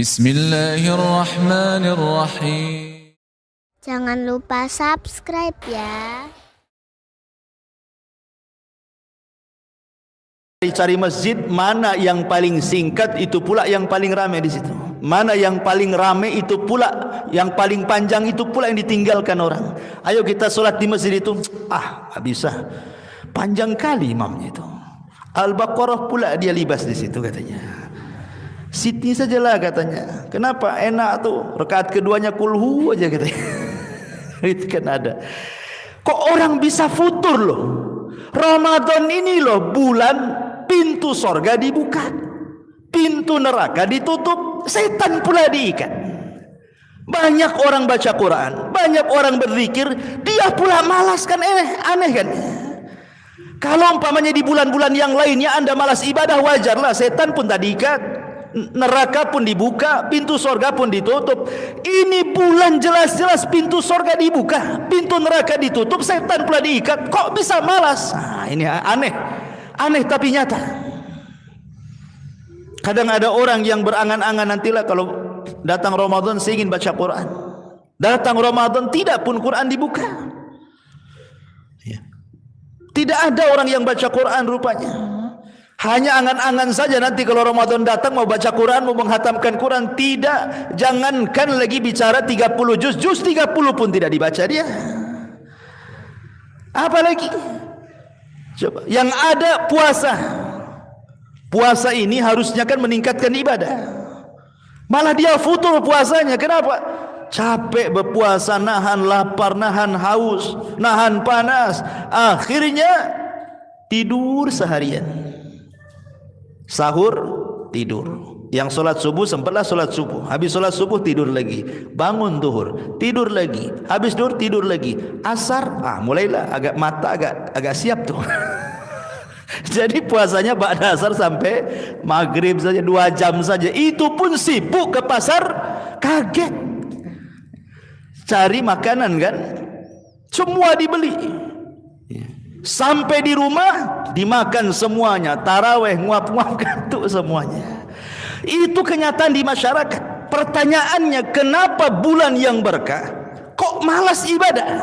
Bismillahirrahmanirrahim. Jangan lupa subscribe ya. Cari masjid mana yang paling singkat, itu pula yang paling ramai di situ. Mana yang paling ramai, itu pula yang paling panjang, itu pula yang ditinggalkan orang. Ayo kita solat di masjid itu, tak bisa, panjang kali imamnya itu. Al-Baqarah pula dia libas di situ katanya. Siti sajalah katanya. Kenapa? Enak tuh. Rakaat keduanya kulhu aja katanya. Itu kan ada. Kok orang bisa futur loh? Ramadan ini loh bulan pintu sorga dibuka, pintu neraka ditutup, setan pula diikat. Banyak orang baca Quran, banyak orang berzikir, dia pula malas kan, aneh kan? Kalau umpamanya di bulan-bulan yang lainnya Anda malas ibadah, wajarlah, setan pun tak diikat, neraka pun dibuka, pintu sorga pun ditutup. Ini bulan jelas-jelas pintu sorga dibuka, pintu neraka ditutup, setan pula diikat. Kok bisa malas? Ini aneh tapi nyata. Kadang ada orang yang berangan-angan, nantilah kalau datang Ramadan saya ingin baca Quran. Datang Ramadan tidak pun Quran dibuka. Tidak ada orang yang baca Quran rupanya. Hanya angan-angan saja nanti kalau Ramadan datang mau baca Quran, mau menghatamkan Quran. Tidak, jangankan lagi bicara 30 juz 30 pun tidak dibaca dia. Apalagi coba yang ada puasa. Puasa ini harusnya kan meningkatkan ibadah, malah dia futur puasanya. Kenapa? Capek berpuasa, nahan lapar, nahan haus, nahan panas, akhirnya tidur seharian. Sahur tidur, yang solat subuh sempatlah solat subuh, habis solat subuh tidur lagi, bangun duhur tidur lagi, habis duhur tidur lagi, asar mulailah agak mata agak siap tuh. Jadi puasanya ba'da asar sampai maghrib saja, 2 jam saja. Itu pun sibuk ke pasar, kaget cari makanan kan, semua dibeli. Sampai di rumah dimakan semuanya, taraweh nguap-nguap kantuk semuanya. Itu kenyataan di masyarakat. Pertanyaannya, kenapa bulan yang berkah kok malas ibadah?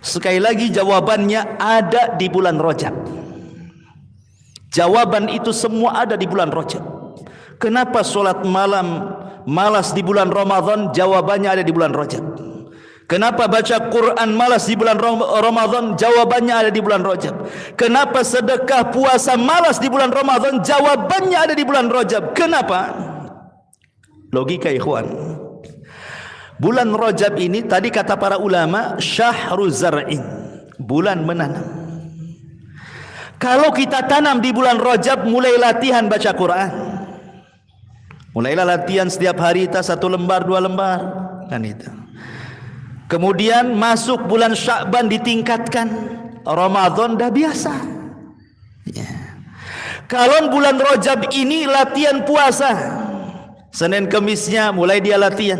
Sekali lagi jawabannya ada di bulan Rajab. Jawaban itu semua ada di bulan Rajab. Kenapa solat malam malas di bulan Ramadan? Jawabannya ada di bulan Rajab. Kenapa baca Quran malas di bulan Ramadan? Jawabannya ada di bulan Rajab. Kenapa sedekah puasa malas di bulan Ramadan? Jawabannya ada di bulan Rajab. Kenapa? Logika ikhwan. Bulan Rajab ini tadi kata para ulama syahru zar'in, bulan menanam. Kalau kita tanam di bulan Rajab, mulai latihan baca Quran. Mulailah latihan setiap hari 1 lembar 2 lembar kan itu. Kemudian masuk bulan Sya'ban ditingkatkan, Ramadan dah biasa. Kalau bulan Rajab ini latihan puasa, Senin Kemisnya mulai dia latihan.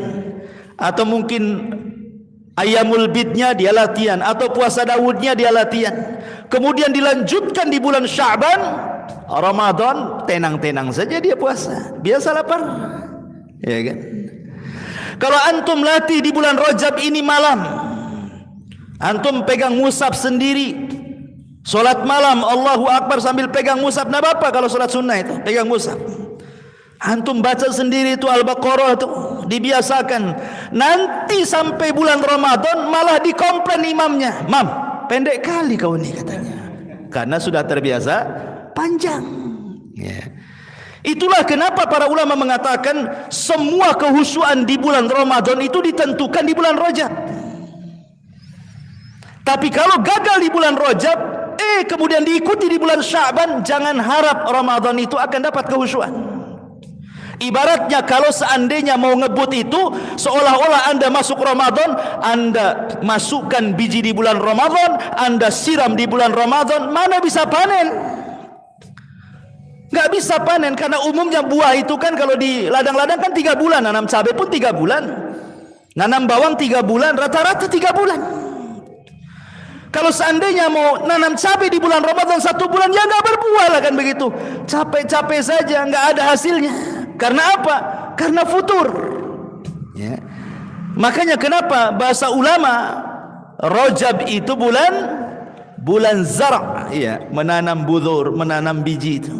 Atau mungkin Ayyamul Bidnya dia latihan, atau puasa Daudnya dia latihan. Kemudian dilanjutkan di bulan Sya'ban, Ramadan tenang-tenang saja dia puasa, biasa lapar, ya kan? Kalau antum latih di bulan Rajab ini malam, antum pegang mushaf sendiri, solat malam Allahu Akbar sambil pegang mushaf, nah apa kalau solat sunnah itu pegang mushaf, antum baca sendiri itu Al-Baqarah itu, dibiasakan. Nanti sampai bulan Ramadan malah dikomplain imamnya, "Mam, pendek kali kau ini," katanya, karena sudah terbiasa panjang. Itulah kenapa para ulama mengatakan semua kehusuan di bulan Ramadan itu ditentukan di bulan Rajab. Tapi kalau gagal di bulan Rajab, kemudian diikuti di bulan Sya'ban, jangan harap Ramadan itu akan dapat kehusuan. Ibaratnya kalau seandainya mau ngebut itu, seolah-olah Anda masuk Ramadan, Anda masukkan biji di bulan Ramadan, Anda siram di bulan Ramadan, mana bisa panen? Nggak bisa panen, karena umumnya buah itu kan kalau di ladang-ladang kan 3 bulan, nanam cabai pun 3 bulan, nanam bawang 3 bulan, rata-rata 3 bulan. Kalau seandainya mau nanam cabai di bulan Ramadan 1 bulan, ya nggak berbuah lah kan begitu. Capek-capek saja, nggak ada hasilnya. Karena apa? Karena futur. Ya. Makanya kenapa bahasa ulama Rajab itu bulan zar', ya, menanam budur, menanam biji itu.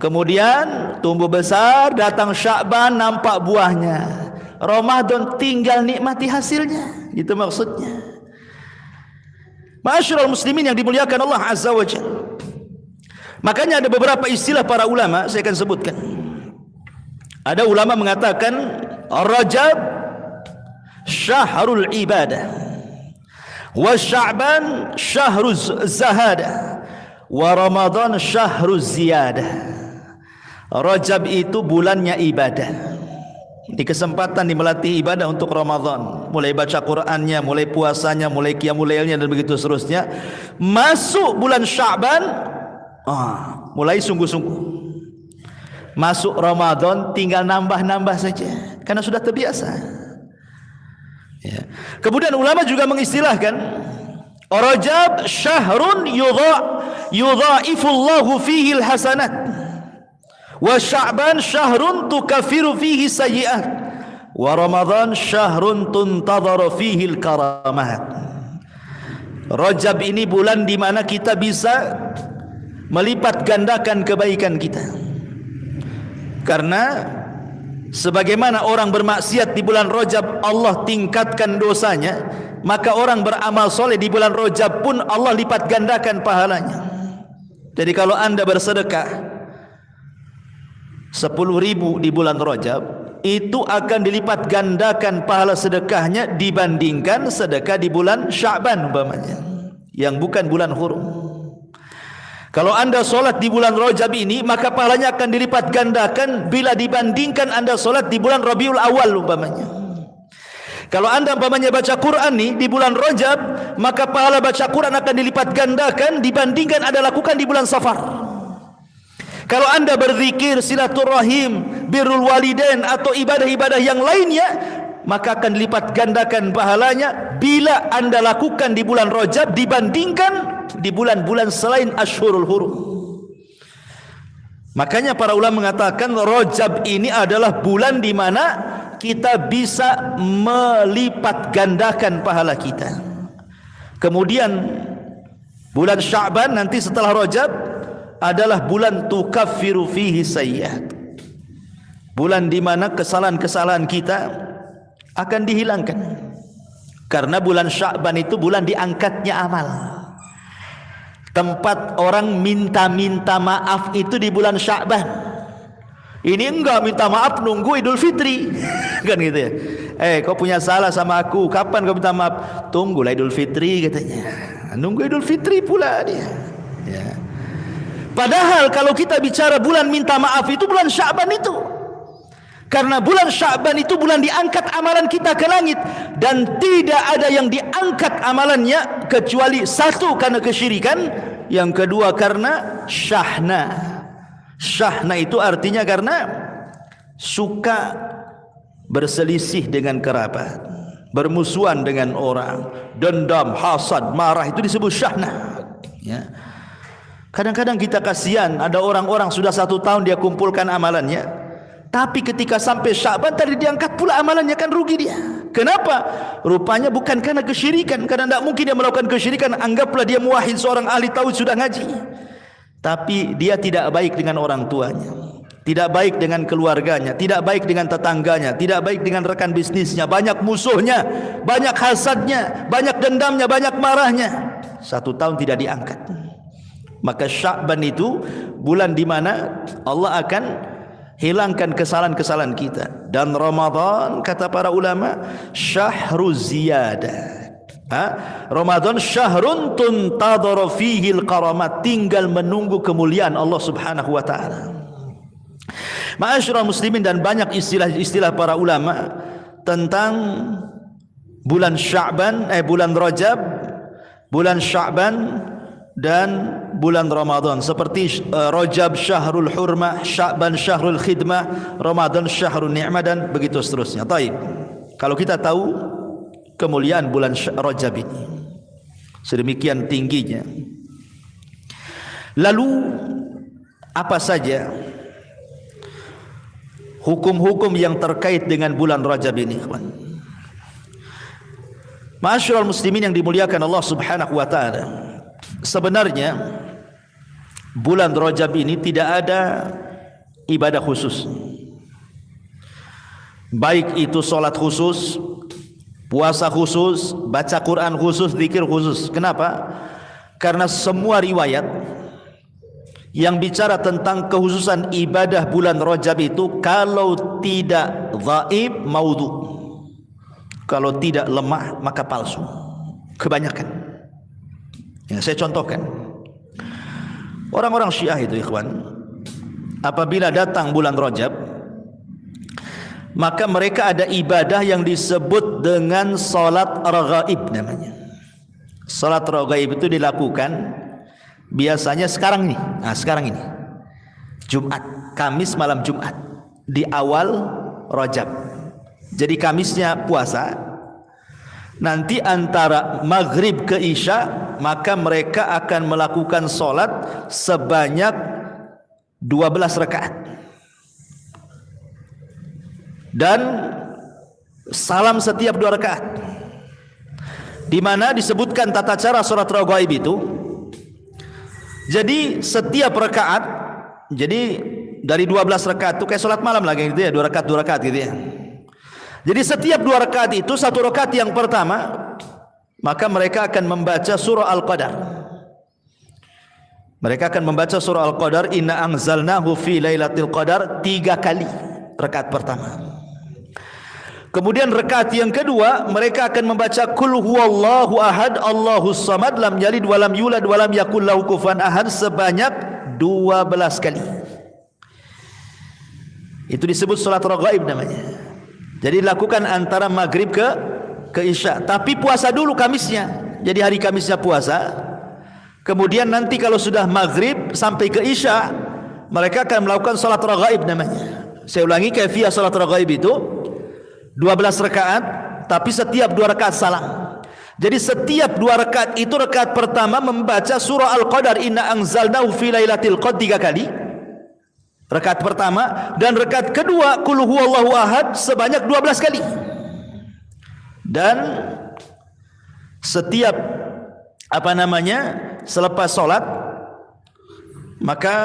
Kemudian tumbuh besar, datang Sya'ban, nampak buahnya. Ramadan tinggal nikmati hasilnya. Itu maksudnya. Ma'asyiral muslimin yang dimuliakan Allah Azza wa Jalla. Makanya ada beberapa istilah para ulama, saya akan sebutkan. Ada ulama mengatakan Rajab syahrul ibadah, wa Sya'ban syahruz zahadah, wa Ramadan syahruz ziyadah. Rajab itu bulannya ibadah. Di kesempatan melatih ibadah untuk Ramadan, mulai baca Qur'annya, mulai puasanya, mulai qiyamul lailnya dan begitu seterusnya. Masuk bulan Sya'ban, mulai sungguh-sungguh. Masuk Ramadan tinggal nambah-nambah saja karena sudah terbiasa. Ya. Kemudian ulama juga mengistilahkan Rajab syahrun yudha'ifullahu fihi alhasanat, wa Sya'ban syahrun tukaffiru fihi sayyi'at, wa Ramadan syahrun tuntadharu fihi alkaramat. Rajab ini bulan di mana kita bisa melipat gandakan kebaikan kita. Karena sebagaimana orang bermaksiat di bulan Rajab Allah tingkatkan dosanya, maka orang beramal soleh di bulan Rajab pun Allah lipat gandakan pahalanya. Jadi kalau anda bersedekah 10.000 di bulan Rajab, itu akan dilipat gandakan pahala sedekahnya dibandingkan sedekah di bulan Sya'ban umpamanya, yang bukan bulan hurum. Kalau anda solat di bulan Rajab ini, maka pahalanya akan dilipat gandakan bila dibandingkan anda solat di bulan Rabiul Awal umpamanya. Kalau anda umpamanya baca Quran nih di bulan Rajab, maka pahala baca Quran akan dilipat gandakan dibandingkan anda lakukan di bulan Safar. Kalau anda berzikir, silaturahim, birrul walidain atau ibadah-ibadah yang lainnya, maka akan dilipat gandakan pahalanya bila anda lakukan di bulan Rajab dibandingkan di bulan-bulan selain Ashhurul Hurum. Makanya para ulama mengatakan Rajab ini adalah bulan di mana kita bisa melipat gandakan pahala kita. Kemudian bulan Sya'ban nanti setelah Rajab adalah bulan tukaffiru fihi sayyi'at. Bulan di mana kesalahan-kesalahan kita akan dihilangkan. Karena bulan Sya'ban itu bulan diangkatnya amal. Tempat orang minta-minta maaf itu di bulan Sya'ban. Ini enggak minta maaf nunggu Idul Fitri. Kan gitu ya. Kau punya salah sama aku, kapan kau minta maaf? Tunggulah Idul Fitri katanya. Nunggu Idul Fitri pula dia. Ya. Padahal kalau kita bicara bulan minta maaf itu bulan Sya'ban itu. Karena bulan Sya'ban itu bulan diangkat amalan kita ke langit. Dan tidak ada yang diangkat amalannya kecuali satu karena kesyirikan, yang kedua karena syahna. Syahna itu artinya karena suka berselisih dengan kerabat, bermusuhan dengan orang, dendam, hasad, marah, itu disebut syahna. Ya. Kadang-kadang kita kasihan, ada orang-orang sudah 1 tahun dia kumpulkan amalannya, tapi ketika sampai Sya'ban tadi diangkat pula amalannya, kan rugi dia. Kenapa? Rupanya bukan karena kesyirikan, karena tidak mungkin dia melakukan kesyirikan. Anggaplah dia muwahhid, seorang ahli tauhid, sudah ngaji, tapi dia tidak baik dengan orang tuanya, tidak baik dengan keluarganya, tidak baik dengan tetangganya, tidak baik dengan rekan bisnisnya, banyak musuhnya, banyak hasadnya, banyak dendamnya, banyak marahnya. 1 tahun tidak diangkat. Maka Sya'ban itu bulan di mana Allah akan hilangkan kesalahan-kesalahan kita. Dan Ramadan kata para ulama syahruz ziyadah. Ramadan syahrun tuntadharu fihi alkaramat, tinggal menunggu kemuliaan Allah Subhanahu wa taala. Ma'asyiral muslimin, dan banyak istilah-istilah para ulama tentang bulan Sya'ban, bulan Rajab, bulan Sya'ban dan bulan Ramadan, seperti Rajab syahrul hurmah, Sya'ban syahrul khidmah, Ramadan syahrul ni'mah, dan begitu seterusnya. Taib. Kalau kita tahu kemuliaan bulan Rajab ini sedemikian tingginya, lalu apa saja hukum-hukum yang terkait dengan bulan Rajab ini. Ma'asyiral muslimin yang dimuliakan Allah Subhanahu wa taala. Sebenarnya bulan Rajab ini tidak ada ibadah khusus. Baik itu salat khusus, puasa khusus, baca Quran khusus, zikir khusus. Kenapa? Karena semua riwayat yang bicara tentang kekhususan ibadah bulan Rajab itu kalau tidak dhaif maudhu, kalau tidak lemah maka palsu. Kebanyakan. Ya, saya contohkan. Orang-orang Syiah itu, ikhwan, apabila datang bulan Rajab, maka mereka ada ibadah yang disebut dengan salat raghaib namanya. Salat raghaib itu dilakukan biasanya sekarang nih. Nah, sekarang ini Jumat, Kamis malam Jumat di awal Rajab. Jadi Kamisnya puasa. Nanti antara maghrib ke isya maka mereka akan melakukan salat sebanyak 12 rakaat. Dan salam setiap 2 rakaat. Di mana disebutkan tata cara salat raghaib itu. Jadi setiap rakaat, jadi dari 12 rakaat itu kayak salat malam lagi gitu ya, 2 rakaat gitu ya. Jadi setiap 2 rakaat itu, 1 rakaat yang pertama maka mereka akan membaca surah Al-Qadar. Mereka akan membaca surah Al-Qadar, inna anzalnahu fi lailatul qadar 3 kali rakaat pertama. Kemudian rakaat yang kedua mereka akan membaca qul huwallahu ahad Allahus samad lam yalid walam yulad walam yakul lahu kufuwan ahad sebanyak 12 kali. Itu disebut salat raghaib namanya. Jadi dilakukan antara maghrib ke isya. Tapi puasa dulu Kamisnya. Jadi hari Kamisnya puasa. Kemudian nanti kalau sudah maghrib sampai ke isya mereka akan melakukan salat raghaib namanya. Saya ulangi, kaifiyah salat raghaib itu 12 rakaat, tapi setiap 2 rakaat salam. Jadi setiap 2 rakaat itu, rakaat pertama membaca surah Al-Qadar inna anzalnahu fi lailatul qadr 3 kali. Rakaat pertama, dan rakaat kedua qul huwallahu ahad sebanyak 12 kali. Dan setiap selepas salat maka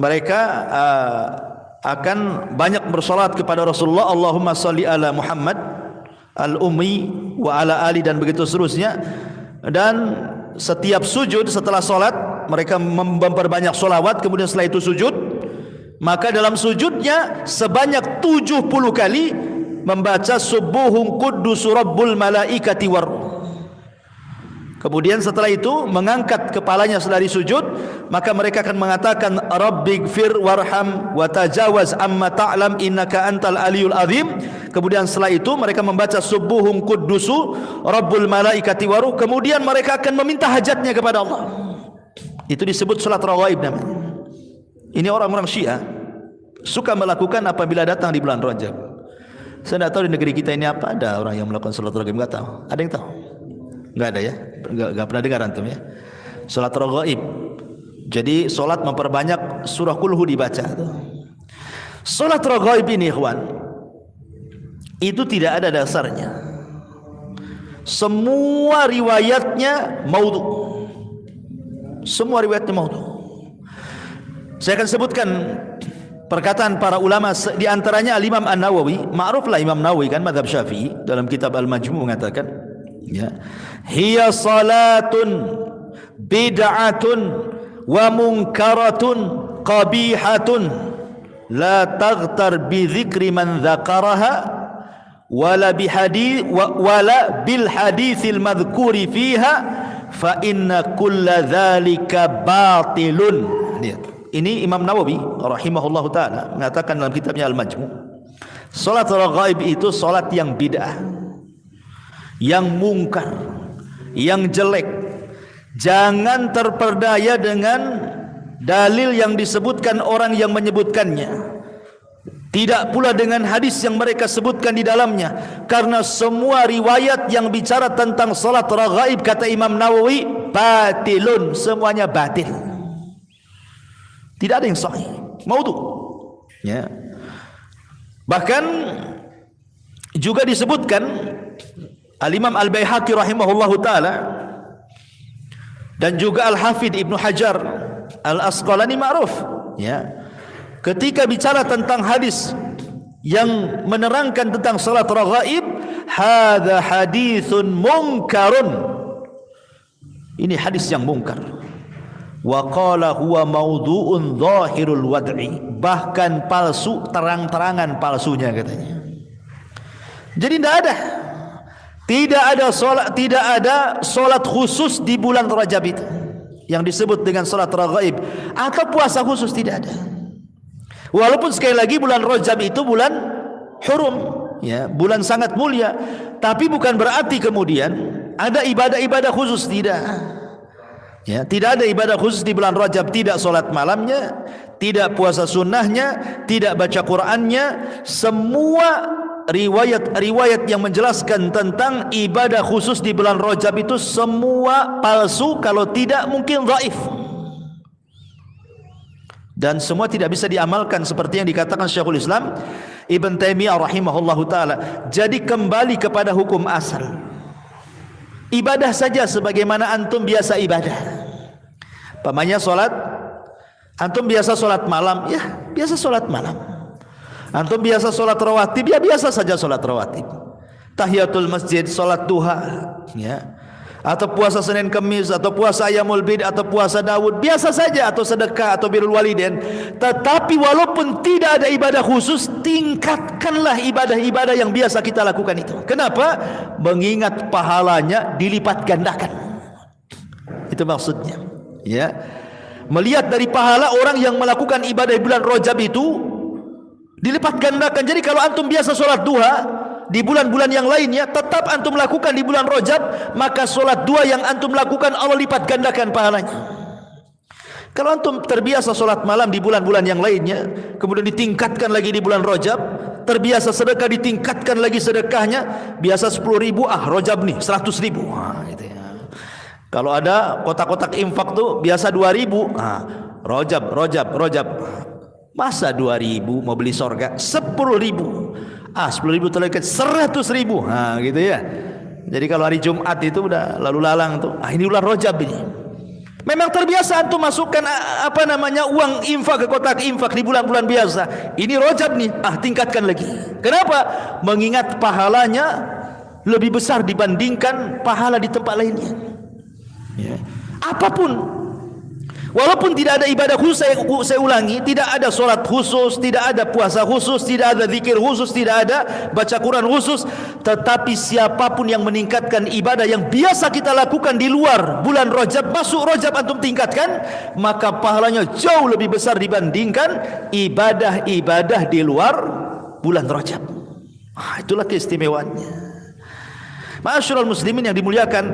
mereka akan banyak bersolat kepada Rasulullah, Allahumma salli ala Muhammad al-ummi wa ala ali, dan begitu seterusnya. Dan setiap sujud setelah solat mereka memperbanyak solawat. Kemudian setelah itu sujud, maka dalam sujudnya sebanyak 70 kali membaca subuhun quddus rabbul malaikati war. Kemudian setelah itu mengangkat kepalanya dari sujud, maka mereka akan mengatakan rabbighfir warham wa tajawaz amma ta'lam innaka antal aliyul azim. Kemudian setelah itu mereka membaca subuhun quddusu rabbul malaikati waruh. Kemudian mereka akan meminta hajatnya kepada Allah. Itu disebut salat raghaib namanya. Ini orang-orang Syiah suka melakukan apabila datang di bulan Rajab. Saya tidak tahu di negeri kita ini apa ada orang yang melakukan salat raghaib, enggak tahu. Ada yang tahu? Enggak ada ya? Enggak pernah dengar antum ya? Salat raghaib. Jadi salat memperbanyak surah Qul Hu dibaca. Salat raghaib ini, ikhwan, itu tidak ada dasarnya. Semua riwayatnya maudhu. Semua riwayatnya maudhu. Saya akan sebutkan perkataan para ulama, di antaranya Al-Imam An-Nawawi. Ma'ruflah Imam Nawawi kan mazhab Syafi'i, dalam kitab Al-Majmu' mengatakan, ya, hiya salatun bid'atun wa munkaratun qabihatun la taghtar bi dzikri man dzakaraha wala bi hadits wala bil haditsil madhkuri fiha fa inna kulla dzalika batilun. Ini Imam Nawawi rahimahullahu taala mengatakan dalam kitabnya Al-Majmu', salat raghaib itu salat yang bid'ah, yang mungkar, yang jelek. Jangan terperdaya dengan dalil yang disebutkan orang yang menyebutkannya, tidak pula dengan hadis yang mereka sebutkan di dalamnya, karena semua riwayat yang bicara tentang salat raghaib, kata Imam Nawawi, batilun, semuanya batil, tidak ada yang sahih, maudhu, ya. Bahkan juga disebutkan Al-Imam Al-Baihaqi rahimahullahu taala dan juga Al-Hafidh Ibnu Hajar Al-Asqalani ma'ruf, ya, ketika bicara tentang hadis yang menerangkan tentang salat raghaib, hadza haditsun munkarun, ini hadis yang mungkar. Wa qala huwa maudhu'un zahirul wad'i, bahkan palsu, terang-terangan palsunya katanya. Jadi tidak ada solat khusus di bulan Rajab itu yang disebut dengan solat raghaib, atau puasa khusus, tidak ada. Walaupun sekali lagi bulan Rajab itu bulan hurum, ya, bulan sangat mulia, tapi bukan berarti kemudian ada ibadah-ibadah khusus, tidak. Ya, tidak ada ibadah khusus di bulan Rajab, tidak solat malamnya, tidak puasa sunnahnya, tidak baca Qur'annya. Semua riwayat-riwayat yang menjelaskan tentang ibadah khusus di bulan Rajab itu semua palsu, kalau tidak mungkin dhaif. Dan semua tidak bisa diamalkan seperti yang dikatakan Syekhul Islam Ibn Taimiyah rahimahullahu taala. Jadi kembali kepada hukum asal. Ibadah saja sebagaimana antum biasa ibadah. Pamannya solat, antum biasa solat malam, ya biasa solat malam. Antum biasa solat rawatib, ya biasa saja solat rawatib. Tahiyatul masjid, solat duha, ya, atau puasa Senin Kamis, atau puasa Ayyamul Bid, atau puasa Daud, biasa saja, atau sedekah, atau birrul walidain. Tetapi walaupun tidak ada ibadah khusus, tingkatkanlah ibadah-ibadah yang biasa kita lakukan itu. Kenapa? Mengingat pahalanya dilipat gandakan. Itu maksudnya, ya. Melihat dari pahala orang yang melakukan ibadah di bulan Rajab itu dilipat gandakan. Jadi kalau antum biasa solat duha di bulan-bulan yang lainnya, tetap antum lakukan di bulan Rajab, maka solat duha yang antum lakukan Allah lipat gandakan pahalanya. Kalau antum terbiasa solat malam di bulan-bulan yang lainnya, kemudian ditingkatkan lagi di bulan Rajab, terbiasa sedekah ditingkatkan lagi sedekahnya, biasa 10.000, Rajab nih 100.000, gitu ya. Kalau ada kotak-kotak infak tuh biasa 2.000, Rajab. Masa 2.000 mau beli sorga? 10.000. 10.000 terleket 100.000. Gitu ya. Jadi kalau hari Jumat itu udah lalu lalang tuh. Ini bulan Rajab ini. Memang terbiasa antum masukkan uang infak ke kotak infak di bulan-bulan biasa. Ini Rajab nih, tingkatkan lagi. Kenapa? Mengingat pahalanya lebih besar dibandingkan pahala di tempat lainnya. Ya. Apapun, walaupun tidak ada ibadah khusus, saya ulangi, tidak ada solat khusus, tidak ada puasa khusus, tidak ada zikir khusus, tidak ada baca Quran khusus, tetapi siapapun yang meningkatkan ibadah yang biasa kita lakukan di luar bulan Rajab, masuk Rajab antum tingkatkan, maka pahalanya jauh lebih besar dibandingkan ibadah-ibadah di luar bulan Rajab. Itulah keistimewaannya. Ma'asyiral muslimin yang dimuliakan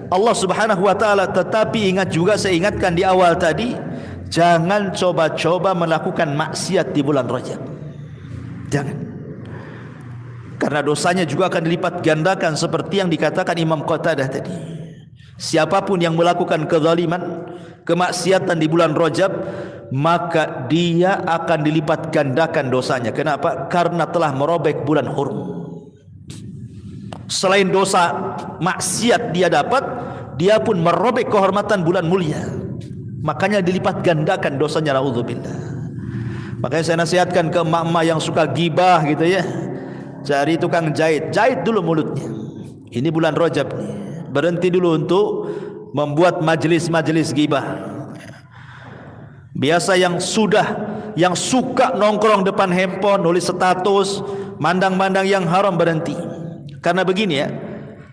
Allah Subhanahu wa taala. Tetapi ingat juga, saya ingatkan di awal tadi, jangan coba-coba melakukan maksiat di bulan Rajab. Jangan. Karena dosanya juga akan dilipat gandakan seperti yang dikatakan Imam Qatadah tadi. Siapapun yang melakukan kezaliman, kemaksiatan di bulan Rajab, maka dia akan dilipat gandakan dosanya. Kenapa? Karena telah merobek bulan hurum. Selain dosa maksiat dia dapat, dia pun merobek kehormatan bulan mulia. Makanya dilipat gandakan dosanya, naudzubillah. Makanya saya nasihatkan ke emak-emak yang suka gibah gitu ya, cari tukang jahit dulu mulutnya. Ini bulan Rajab nih, berhenti dulu untuk membuat majelis-majelis gibah. Biasa yang suka nongkrong depan handphone, nulis status, mandang-mandang yang haram, berhenti. Karena begini ya,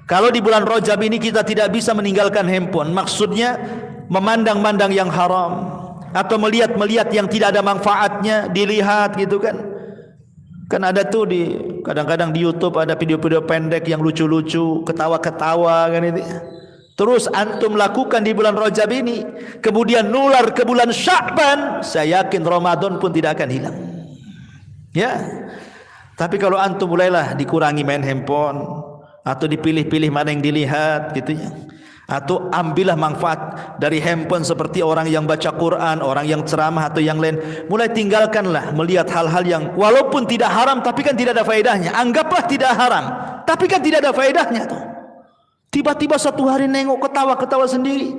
kalau di bulan Rajab ini kita tidak bisa meninggalkan handphone, maksudnya memandang-mandang yang haram atau melihat-melihat yang tidak ada manfaatnya, dilihat gitu kan. Kan ada tuh kadang-kadang di YouTube ada video-video pendek yang lucu-lucu, ketawa-ketawa kan itu. Terus antum lakukan di bulan Rajab ini, kemudian nular ke bulan Sya'ban, saya yakin Ramadan pun tidak akan hilang. Ya. Tapi kalau antum mulailah dikurangi main handphone atau dipilih-pilih mana yang dilihat gitu ya, Atau ambillah manfaat dari handphone seperti orang yang baca Quran, orang yang ceramah atau yang lain. Mulai tinggalkanlah melihat hal-hal yang walaupun tidak haram tapi kan tidak ada faedahnya. Anggaplah tidak haram, tapi kan tidak ada faedahnya tuh. Tiba-tiba satu hari nengok ketawa-ketawa sendiri,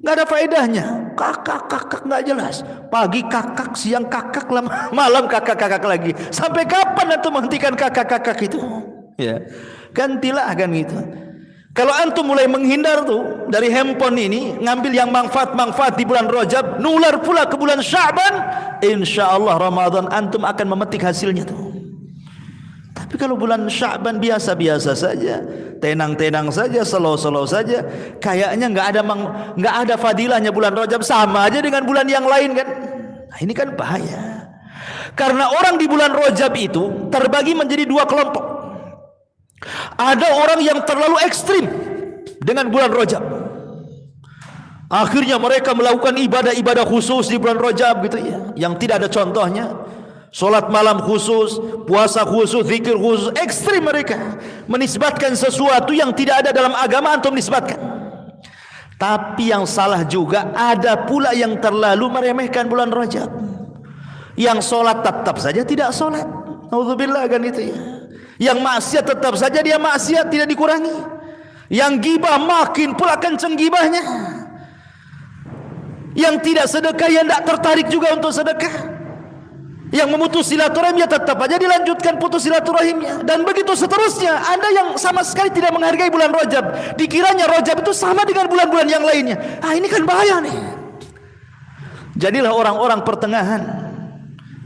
nggak ada faedahnya. Kakak nggak jelas. Pagi kakak, siang kakak, malam kakak lagi. Sampai kapan antum menghentikan kakak itu? Ya, gantilah kan gitu. Kalau antum mulai menghindar tuh dari handphone ini, ngambil yang manfaat di bulan Rajab, nular pula ke bulan Sya'ban, insyaallah Ramadan antum akan memetik hasilnya tuh. Tapi kalau bulan Sya'ban biasa-biasa saja, tenang-tenang saja, slow-slow saja, kayaknya nggak ada fadilahnya bulan Rajab, sama aja dengan bulan yang lain kan. Nah, ini kan bahaya. Karena orang di bulan Rajab itu terbagi menjadi dua kelompok. Ada orang yang terlalu ekstrim dengan bulan Rajab. Akhirnya mereka melakukan ibadah-ibadah khusus di bulan Rajab gitu ya, yang tidak ada contohnya. Salat malam khusus, puasa khusus, zikir khusus, ekstrim mereka menisbatkan sesuatu yang tidak ada dalam agama antum nisbatkan. Tapi yang salah juga ada pula yang terlalu meremehkan bulan Rajab. Yang salat tetap saja tidak salat. Nauzubillah kan itu ya. Yang maksiat tetap saja dia maksiat, tidak dikurangi. Yang gibah makin pula kenceng gibahnya. Yang tidak sedekah yang tidak tertarik juga untuk sedekah. Yang memutus silaturahimnya tetap aja dilanjutkan putus silaturahimnya. Dan begitu seterusnya. Ada yang sama sekali tidak menghargai bulan Rajab. Dikiranya Rajab itu sama dengan bulan-bulan yang lainnya. Ini kan bahaya nih. Jadilah orang-orang pertengahan.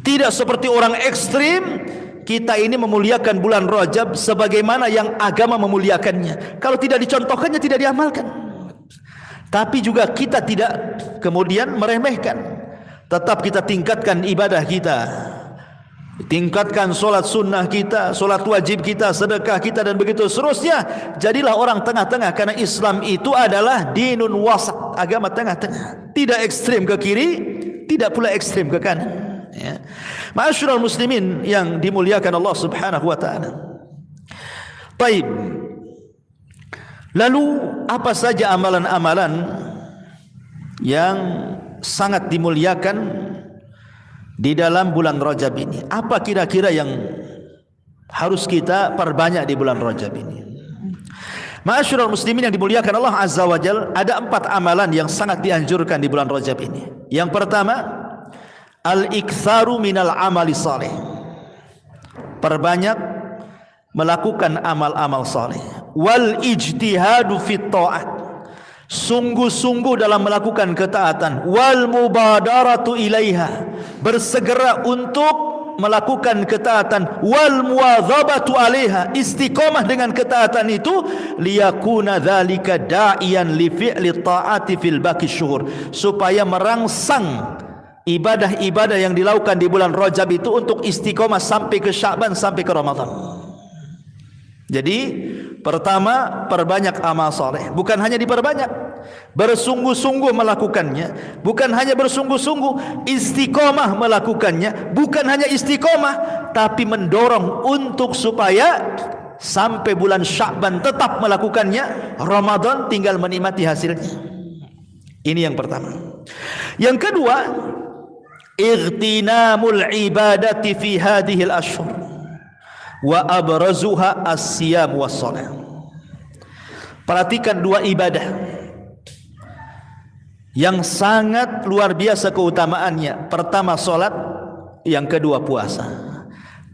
Tidak seperti orang ekstrim. Kita ini memuliakan bulan Rajab sebagaimana yang agama memuliakannya. Kalau tidak dicontohkannya, tidak diamalkan. Tapi juga kita tidak kemudian meremehkan. Tetap kita tingkatkan ibadah kita, tingkatkan solat sunnah kita, solat wajib kita, sedekah kita, dan begitu seterusnya. Jadilah orang tengah-tengah, karena Islam itu adalah dinun wasat, agama tengah-tengah. Tidak ekstrim ke kiri, tidak pula ekstrim ke kanan. Ya. Ma'asyiral muslimin yang dimuliakan Allah Subhanahu wa taala. Baik. Lalu apa saja amalan-amalan yang sangat dimuliakan di dalam bulan Rajab ini? Apa kira-kira yang harus kita perbanyak di bulan Rajab ini? Ma'asyiral muslimin yang dimuliakan Allah Azza wa Jalla, ada 4 amalan yang sangat dianjurkan di bulan Rajab ini. Yang pertama, al-iktsaru minal amali salih. Perbanyak melakukan amal-amal saleh. Wal ijtihadu fit ta'at. Sungguh-sungguh dalam melakukan ketaatan. Wal mubadaratu ilaiha. Bersegera untuk melakukan ketaatan. Wal muwadzabatu alaiha. Istiqamah dengan ketaatan itu. Liyakuna dzalika da'iyan li fi'li ta'ati fil baqi syuhur. Supaya merangsang ibadah-ibadah yang dilakukan di bulan Rajab itu untuk istiqomah sampai ke Sya'ban, sampai ke Ramadan. Jadi pertama, perbanyak amal soleh. Bukan hanya diperbanyak, bersungguh-sungguh melakukannya. Bukan hanya bersungguh-sungguh, istiqomah melakukannya. Bukan hanya istiqomah, tapi mendorong untuk supaya sampai bulan Sya'ban tetap melakukannya. Ramadan tinggal menikmati hasilnya. Ini yang pertama. Yang kedua, ightinamul ibadati fi hadhil ashhur wa abrazuha as-siyam was-shalah. Perhatikan 2 ibadah yang sangat luar biasa keutamaannya. Pertama salat, yang kedua puasa.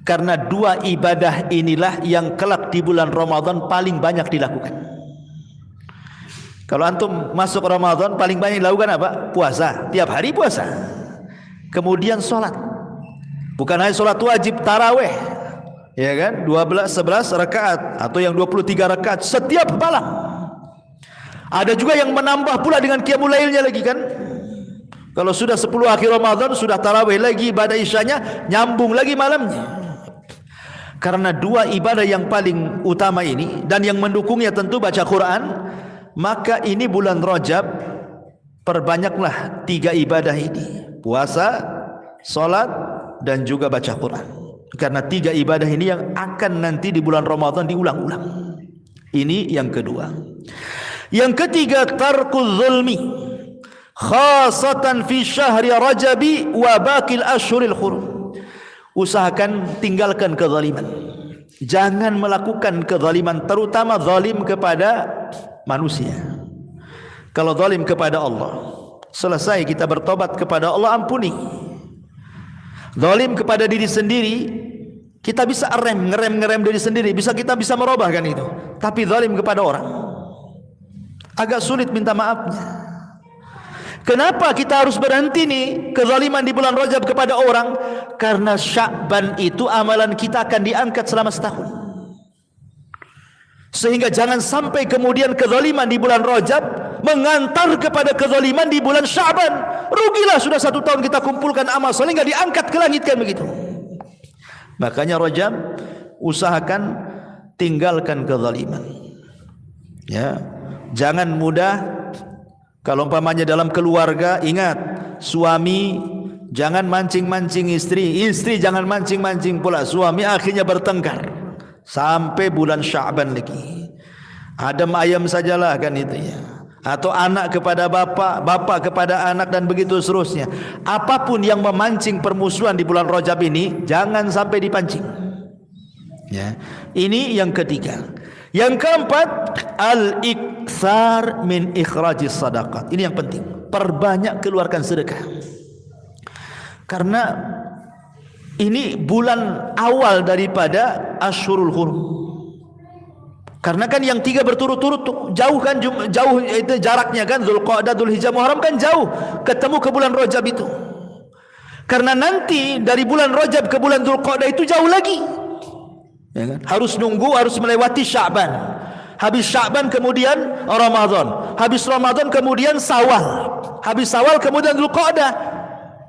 Karena 2 ibadah inilah yang kelak di bulan Ramadan paling banyak dilakukan. Kalau antum masuk Ramadan paling banyak dilakukan apa? Puasa. Tiap hari puasa. Kemudian sholat. Bukan hanya sholat wajib, taraweh, ya kan, 11 rakaat atau yang 23 rakaat setiap malam. Ada juga yang menambah pula dengan qiyamul lailnya lagi kan. Kalau sudah 10 akhir Ramadan, sudah taraweh lagi, ibadah isyanya nyambung lagi malamnya. Karena 2 ibadah yang paling utama ini dan yang mendukungnya tentu baca Quran, maka ini bulan Rajab perbanyaklah 3 ibadah ini. Puasa, salat, dan juga baca Quran. Karena 3 ibadah ini yang akan nanti di bulan Ramadan diulang-ulang. Ini yang kedua. Yang ketiga, tarkul zulmi, khasatan fi syahri Rajabi wa baqil ashhuril hurum. Usahakan tinggalkan kezaliman. Jangan melakukan kezaliman, terutama zalim kepada manusia. Kalau zalim kepada Allah, selesai kita bertobat kepada Allah, ampuni. Zalim kepada diri sendiri, kita bisa ngerem diri sendiri, kita bisa merubahkan itu. Tapi zalim kepada orang, agak sulit minta maafnya. Kenapa kita harus berhenti nih kezaliman di bulan Rajab kepada orang? Karena Sya'ban itu amalan kita akan diangkat selama setahun. Sehingga jangan sampai kemudian kezaliman di bulan Rajab mengantar kepada kezaliman di bulan Sya'ban. Rugilah sudah 1 tahun kita kumpulkan amal soleh nggak diangkat ke langit, kan begitu. Makanya Rajab usahakan tinggalkan kezaliman. Ya, jangan mudah. Kalau umpamanya dalam keluarga, ingat, suami jangan mancing-mancing istri, istri jangan mancing-mancing pula suami, akhirnya bertengkar sampai bulan Sya'ban lagi. Adem ayam sajalah, kan itu ya. Atau anak kepada bapak, bapak kepada anak, dan begitu seterusnya. Apapun yang memancing permusuhan di bulan Rajab ini jangan sampai dipancing. Ya. Ini yang ketiga. Yang keempat, al-iktsar min ikhrajis sadaqat. Ini yang penting. Perbanyak keluarkan sedekah. Karena ini bulan awal daripada Ashhurul Hurum. Karena kan yang 3 berturut-turut tuh jauh kan, jauh itu jaraknya kan, Dzulqa'dah, Dzulhijjah, Muharram kan jauh, ketemu ke bulan Rajab itu. Karena nanti dari bulan Rajab ke bulan Dzulqa'dah itu jauh lagi. Ya kan? Harus nunggu, harus melewati Sya'ban. Habis Sya'ban kemudian Ramadan. Habis Ramadan kemudian Syawal. Habis Syawal kemudian Dzulqa'dah.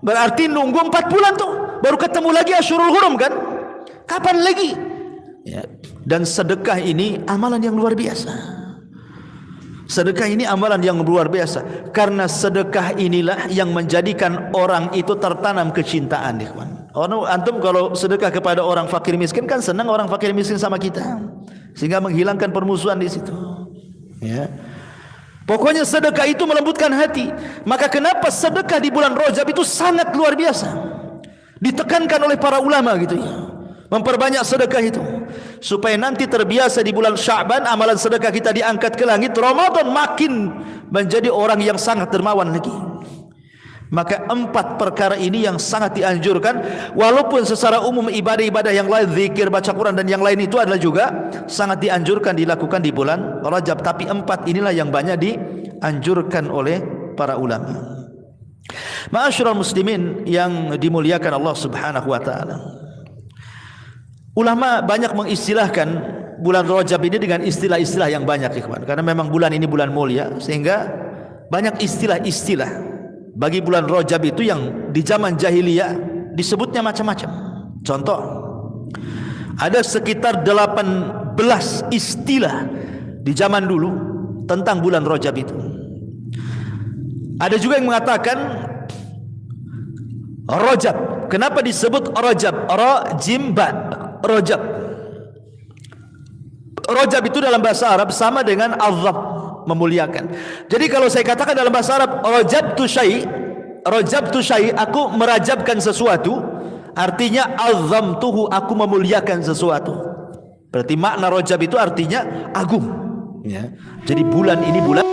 Berarti nunggu 4 bulan tuh baru ketemu lagi Ashhurul Hurum, kan? Kapan lagi? Ya. Dan sedekah ini amalan yang luar biasa. Sedekah ini amalan yang luar biasa. Karena sedekah inilah yang menjadikan orang itu tertanam kecintaan, ikhwan. Antum kalau sedekah kepada orang fakir miskin kan senang orang fakir miskin sama kita, sehingga menghilangkan permusuhan di situ. Ya. Pokoknya sedekah itu melembutkan hati. Maka kenapa sedekah di bulan Rajab itu sangat luar biasa, ditekankan oleh para ulama gitu ya. Memperbanyak sedekah itu supaya nanti terbiasa di bulan Sya'ban amalan sedekah kita diangkat ke langit. Ramadan makin menjadi orang yang sangat dermawan lagi. Maka 4 perkara ini yang sangat dianjurkan. Walaupun secara umum ibadah-ibadah yang lain, zikir, baca Quran dan yang lain itu adalah juga sangat dianjurkan dilakukan di bulan Rajab, tapi 4 inilah yang banyak dianjurkan oleh para ulama. Ma'asyiral muslimin yang dimuliakan Allah Subhanahu wa taala. Ulama banyak mengistilahkan bulan Rajab ini dengan istilah-istilah yang banyak, ikhwan. Karena memang bulan ini bulan mulia, sehingga banyak istilah-istilah bagi bulan Rajab itu yang di zaman jahiliyah disebutnya macam-macam. Contoh, ada sekitar 18 istilah di zaman dulu tentang bulan Rajab itu. Ada juga yang mengatakan Rajab. Kenapa disebut Rajab? Ra-jim ba, Rajab. Rajab itu dalam bahasa Arab sama dengan azab, memuliakan. Jadi kalau saya katakan dalam bahasa Arab rajabtu syai, aku merajabkan sesuatu, artinya azamtuhu, aku memuliakan sesuatu. Berarti makna Rajab itu artinya agung, ya. Jadi bulan ini bulan